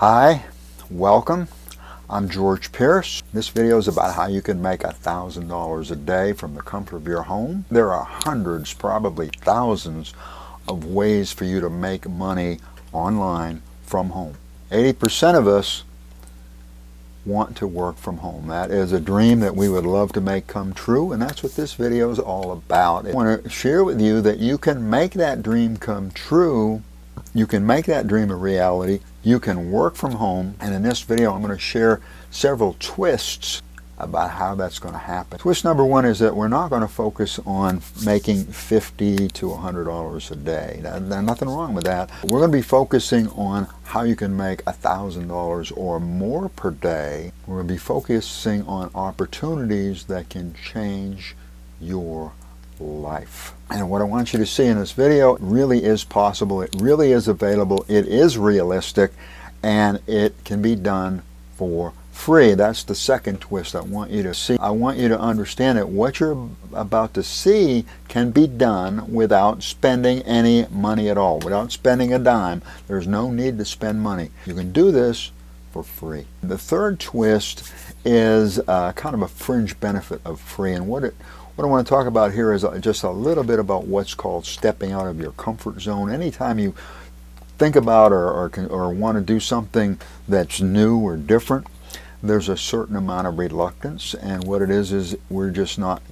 Hi, welcome. I'm George Pierce. This video is about how you can make $1,000 a day from the comfort of your home. There are hundreds, probably thousands of ways for you to make money online from home. 80% of us want to work from home. That is a dream that we would love to make come true, and that's what this video is all about. I want to share with you that you can make that dream come true. You can make that dream a reality. You can work from home, and in this video I'm going to share several twists about how that's going to happen. Twist number one is that we're not going to focus on making $50 to $100 a day. There's nothing wrong with that. We're going to be focusing on how you can make $1,000 or more per day. We're going to be focusing on opportunities that can change your life. And what I want you to see in this video really is possible. It really is available. It is realistic, and it can be done for free. That's the second twist I want you to see. I want you to understand that what you're about to see can be done without spending any money at all, without spending a dime. There's no need to spend money. You can do this for free. The third twist is kind of a fringe benefit of free, and what I want to talk about here is just a little bit about what's called stepping out of your comfort zone. Anytime you think about or want to do something that's new or different, there's a certain amount of reluctance, and what it is we're just not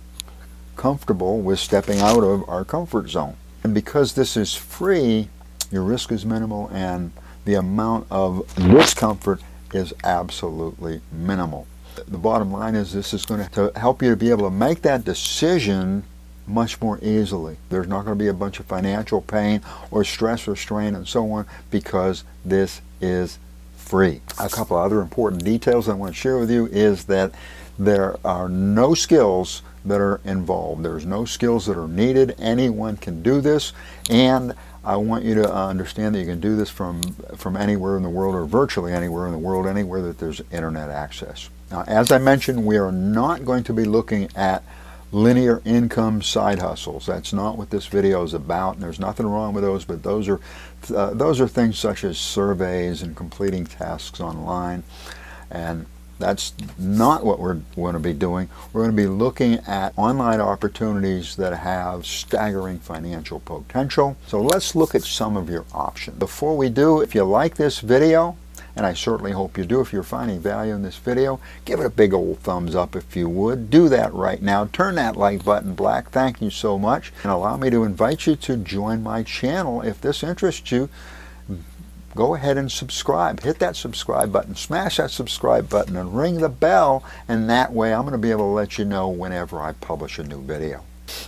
comfortable with stepping out of our comfort zone. And because this is free, your risk is minimal and the amount of discomfort is absolutely minimal. The bottom line is this is going to help you to be able to make that decision much more easily. There's not going to be a bunch of financial pain or stress or strain and so on, because this is free. A couple of other important details I want to share with you is that there are no skills that are involved. There's no skills that are needed. Anyone can do this, and I want you to understand that you can do this from anywhere in the world, or virtually anywhere in the world, anywhere that there's internet access. Now, as I mentioned, we are not going to be looking at linear income side hustles. That's not what this video is about, and there's nothing wrong with those, but those are things such as surveys and completing tasks online, and that's not what we're going to be doing. We're going to be looking at online opportunities that have staggering financial potential. So let's look at some of your options. Before we do, if you like this video, and I certainly hope you do, if you're finding value in this video, give it a big old thumbs up if you would. Do that right now. Turn that like button black. Thank you so much. And allow me to invite you to join my channel. If this interests you, go ahead and subscribe. Hit that subscribe button, smash that subscribe button, and ring the bell, and that way I'm going to be able to let you know whenever I publish a new video.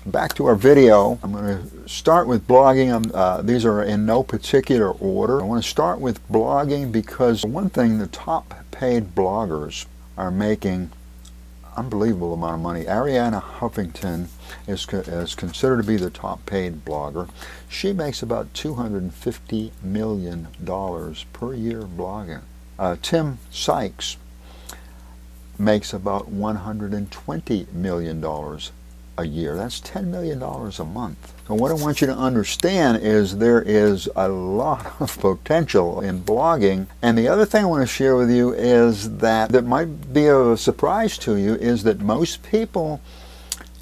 Back to our video. I'm going to start with blogging. These are in no particular order. I want to start with blogging because, one thing, the top paid bloggers are making unbelievable amount of money. Arianna Huffington is considered to be the top paid blogger. She makes about $250 million per year blogging. Tim Sykes makes about $120 million a year. That's $10 million a month. So what I want you to understand is there is a lot of potential in blogging. And the other thing I want to share with you is that might be a surprise to you, is that most people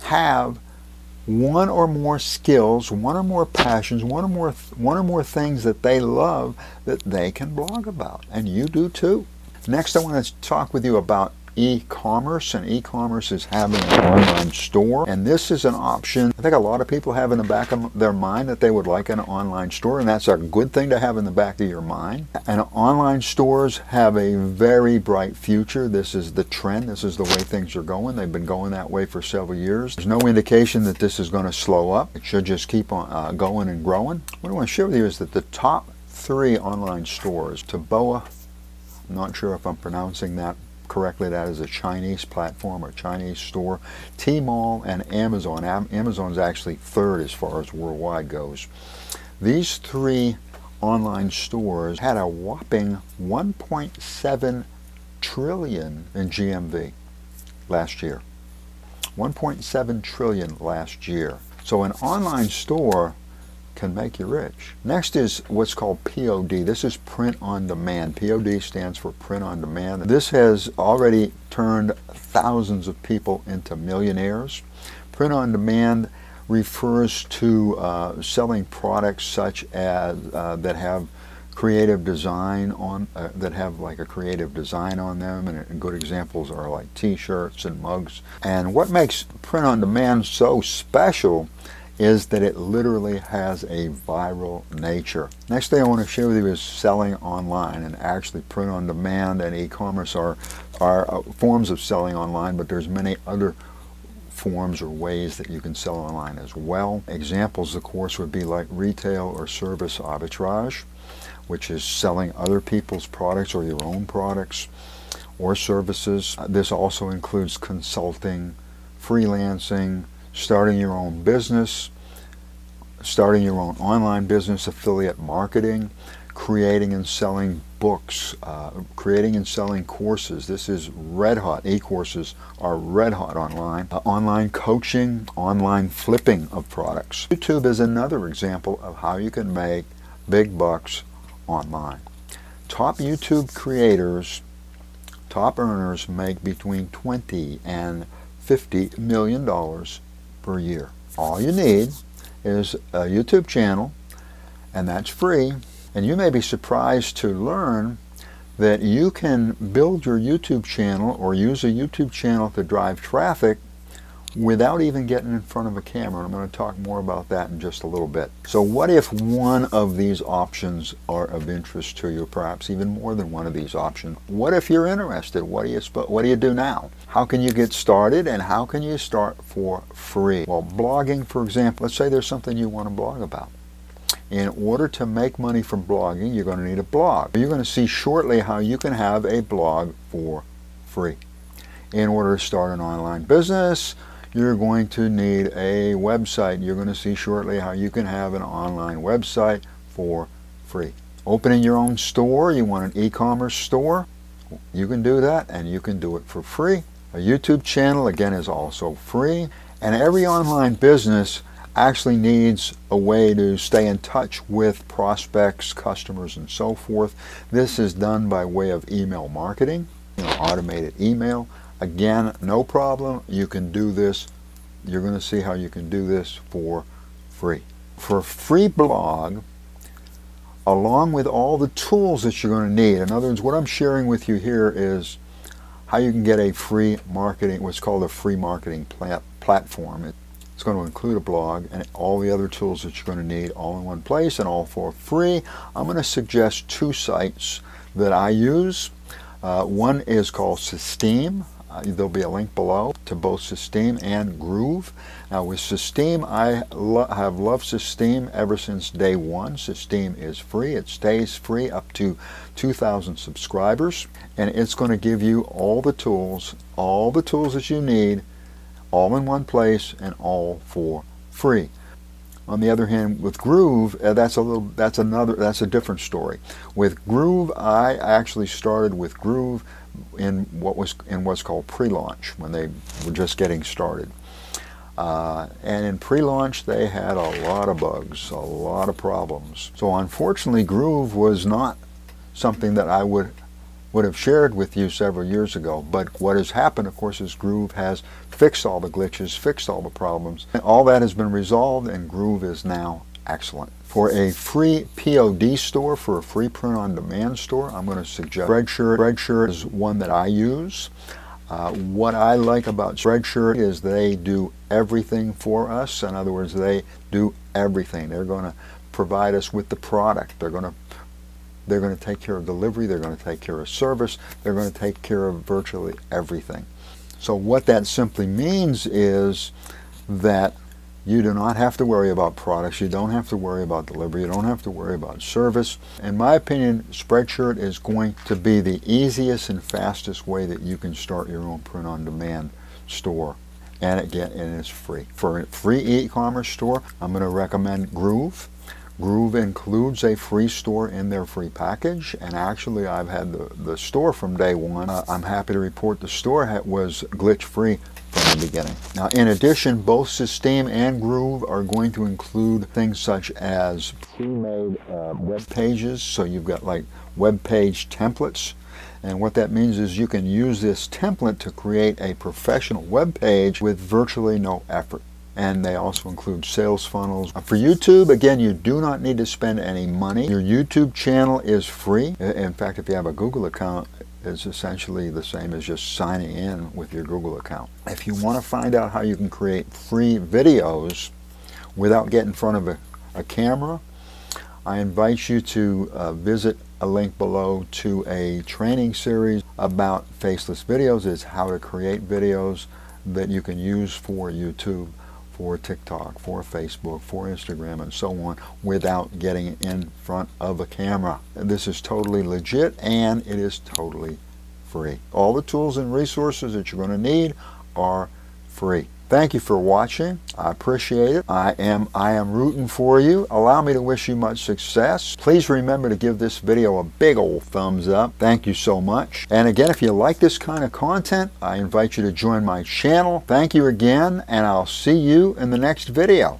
have one or more skills, one or more passions, one or more things that they love that they can blog about, and you do too. Next, I want to talk with you about e-commerce, and e-commerce is having an online store, and this is an option I think a lot of people have in the back of their mind, that they would like an online store, and that's a good thing to have in the back of your mind. And online stores have a very bright future. This is the trend. This is the way things are going. They've been going that way for several years. There's no indication that this is going to slow up. It should just keep on going and growing. What I want to share with you is that the top 3 online stores, Taboa, I'm not sure if I'm pronouncing that correctly, that is a Chinese platform or Chinese store, Tmall, and Amazon. Amazon's actually third as far as worldwide goes. These 3 online stores had a whopping 1.7 trillion in GMV last year. 1.7 trillion last year. So an online store can make you rich. Next is what's called POD. This is print on demand. POD stands for print on demand. This has already turned thousands of people into millionaires. Print on demand refers to selling products such as that have creative design on that have like a creative design on them, and good examples are like t-shirts and mugs. And what makes print on demand so special is that it literally has a viral nature. Next thing I want to share with you is selling online. And actually print on demand and e-commerce are forms of selling online, but there's many other forms or ways that you can sell online as well. Examples, of course, would be like retail or service arbitrage, which is selling other people's products or your own products or services. This also includes consulting, freelancing, starting your own business, starting your own online business, affiliate marketing, creating and selling books, creating and selling courses. This is red hot. E-courses are red hot online. Online coaching, online flipping of products. YouTube is another example of how you can make big bucks online. Top YouTube creators, top earners make between $20 and $50 million per year. All you need is a YouTube channel, and that's free. And you may be surprised to learn that you can build your YouTube channel or use a YouTube channel to drive traffic without even getting in front of a camera. I'm going to talk more about that in just a little bit. So what if one of these options are of interest to you, perhaps even more than one of these options? What if you're interested? What do you do now? How can you get started, and how can you start for free? Well, blogging, for example, let's say there's something you want to blog about. In order to make money from blogging, you're going to need a blog. You're going to see shortly how you can have a blog for free. In order to start an online business, you're going to need a website. You're going to see shortly how you can have an online website for free. Opening your own store, you want an e-commerce store, you can do that, and you can do it for free. A YouTube channel, again, is also free. And every online business actually needs a way to stay in touch with prospects, customers, and so forth. This is done by way of email marketing, automated email. Again, no problem. You can do this. You're going to see how you can do this for free. For a free blog, along with all the tools that you're going to need. In other words, what I'm sharing with you here is how you can get a free marketing, what's called a free marketing platform. It's going to include a blog and all the other tools that you're going to need all in one place and all for free. I'm going to suggest two sites that I use. One is called Systeme. There'll be a link below to both Systeme and Groove. Now with Systeme, I have loved Systeme ever since day one. Systeme is free. It stays free up to 2,000 subscribers, and it's going to give you all the tools that you need, all in one place and all for free. On the other hand, with Groove, that's a different story. With Groove, I actually started with Groove in what's called pre-launch, when they were just getting started. And in pre-launch, they had a lot of bugs, a lot of problems. So unfortunately, Groove was not something that I would have shared with you several years ago. But what has happened, of course, is Groove has fixed all the glitches, fixed all the problems. And all that has been resolved, and Groove is now excellent. For a free POD store, for a free print-on-demand store, I'm going to suggest Spreadshirt. Spreadshirt is one that I use. What I like about Spreadshirt is they do everything for us. In other words, they do everything. They're going to provide us with the product. They're going to take care of delivery. They're going to take care of service. They're going to take care of virtually everything. So what that simply means is that you do not have to worry about products. You don't have to worry about delivery. You don't have to worry about service. In my opinion, Spreadshirt is going to be the easiest and fastest way that you can start your own print-on-demand store. And again, it is free. For a free e-commerce store, I'm going to recommend Groove. Groove includes a free store in their free package, and actually I've had the store from day one. I'm happy to report the store was glitch-free from the beginning. Now, in addition, both Systeme and Groove are going to include things such as pre-made web pages, so you've got like web page templates. And what that means is you can use this template to create a professional web page with virtually no effort. And they also include sales funnels. For YouTube, again, you do not need to spend any money. Your YouTube channel is free. In fact, if you have a Google account, it's essentially the same as just signing in with your Google account. If you want to find out how you can create free videos without getting in front of a camera, I invite you to visit a link below to a training series about faceless videos. It's how to create videos that you can use for YouTube, for TikTok, for Facebook, for Instagram, and so on, without getting in front of a camera. This is totally legit, and it is totally free. All the tools and resources that you're going to need are free. Thank you for watching. I appreciate it. I am rooting for you. Allow me to wish you much success. Please remember to give this video a big old thumbs up. Thank you so much. And again, if you like this kind of content, I invite you to join my channel. Thank you again, and I'll see you in the next video.